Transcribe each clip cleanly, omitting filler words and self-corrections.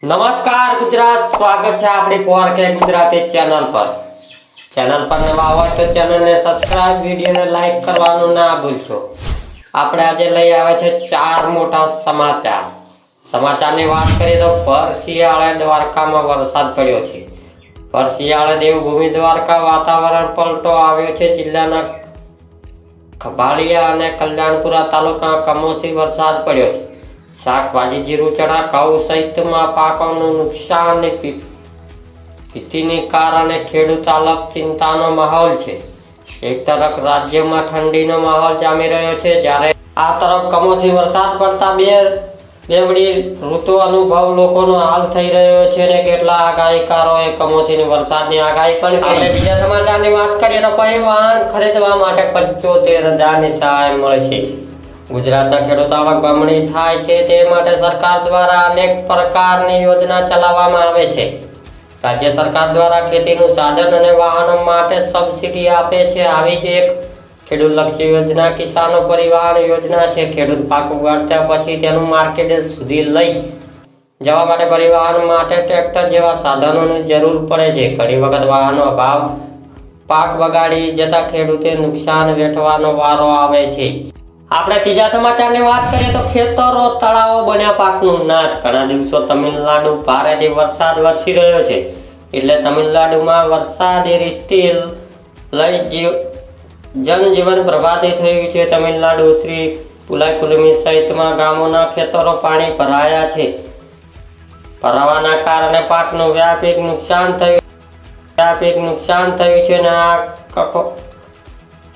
નમસ્કાર ગુજરાત, સ્વાગત છે આપણી પોરકે ગુજરાતી ચેનલ પર નવા હોય તો ચેનલને સબસ્ક્રાઇબ, વિડીયોને લાઈક કરવાનું ના ભૂલશો। આપણે આજે લઈ આવે છે ચાર મોટા સમાચારની વાત કરીએ તો ભર શિયાળે દ્વારકામાં વરસાદ પડ્યો છે। ભર શિયાળે દેવભૂમિ દ્વારકા વાતાવરણ પલટો આવ્યો છે। જિલ્લાના ખભાળિયા અને કલ્યાણપુરા તાલુકામાં કમોસમી વરસાદ પડ્યો છે। શાકભાજી, જીરું, ચણા, ઘઉં સહિતમાં પાકોનું નુકસાન ભીતિને કારણે ખેડૂત આલપ ચિંતાનો માહોલ છે। એક તરફ રાજ્યમાં ઠંડીનો માહોલ જામી રહ્યો છે, જ્યારે આ તરફ કમોસમી વરસાદ પડતા બેવડી ઋતુ અનુભવ લોકોનો હાલ થઈ રહ્યો છે અને કેટલા આગાહીકારોએ કમોસમી વરસાદની આગાહી પણ કરી। બીજા સમાચારની વાત કરીએ તો વાહન ખરીદવા માટે 75,000ની સહાય મળશે। ગુજરાતના ખેડૂત આવક બમણી થાય છે તે માટે સરકાર દ્વારા અનેક પ્રકારની યોજના ચલાવવામાં આવે છે। રાજ્ય સરકાર દ્વારા ખેતીનું સાધન અને વાહનો માટે સબસિડી આપે છે। આવી જ એક ખેડૂતલક્ષી યોજના કિસાનો પરિવહન યોજના છે। ખેડૂત પાક ઉગાડ્યા પછી તેનું માર્કેટ સુધી લઈ જવા માટે પરિવહન માટે ટ્રેક્ટર જેવા સાધનોની જરૂર પડે છે। ઘણી વખત વાહનનો અભાવ પાક બગાડી જતા ખેડૂતે નુકસાન વેઠવાનો વારો આવે છે। આપણે ત્રીજા સમાચારની વાત કરીએ તો ખેતરો, તળાવો બન્યા પાકનું નાશ। ઘણા દિવસો તમિલનાડુ ભારેથી વરસાદ વરસી રહ્યો છે, એટલે તમિલનાડુમાં વરસાદી રીતથી લઈ જનજીવન પ્રભાવિત થયું છે। તમિલનાડુ શ્રી પુલાઈકુલમી સહિતમાં ગામોના ખેતરો પાણી ભરાવાના કારણે પાકનું વ્યાપક નુકસાન થયું છે અને આ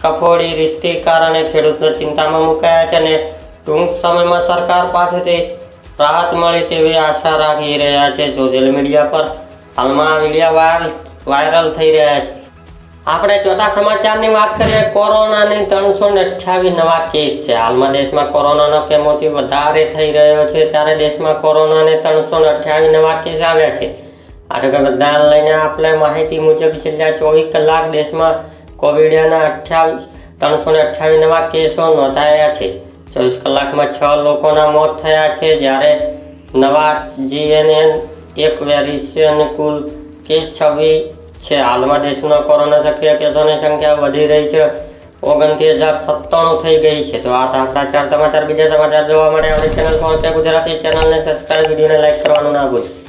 કફોડી રીતથી કારણે ખેડૂતો ચિંતામાં મુકાયા છે અને ટૂંક સમયમાં સરકાર પાસેથી રાહત મળે તેવી આશા રાખી રહ્યા છે। સોશિયલ મીડિયા પર હાલમાં આ વિડીયો વાયરલ થઈ રહ્યા છે। આપણે ચોથા સમાચારની વાત કરીએ, કોરોનાની 328 નવા કેસ છે। હાલમાં દેશમાં કોરોનાનો કેમોસી વધારે થઈ રહ્યો છે, ત્યારે દેશમાં કોરોનાને 328 નવા કેસ આવ્યા છે। આરોગ્ય વિભાગને લઈને આપણે માહિતી મુજબ છેલ્લા 24 કલાક દેશમાં કોવિડના 328 નવા કેસો નોંધાયા છે। 24 કલાકમાં 6 લોકોના મોત થયા છે, જ્યારે નવા જીએનએન એક વેરિએન્ટના કુલ કેસ 26 છે। હાલમાં દેશમાં કોરોના સક્રિય કેસોની સંખ્યા વધી રહી છે, 29,097 થઈ ગઈ છે। તો આ આપણા 4 સમાચાર। બીજા સમાચાર જોવા માટે આપણી ચેનલ પોરકે ગુજરાતી ચેનલને સબસ્ક્રાઇબ, વિડીયોને લાઈક કરવાનું ના ભૂલશો।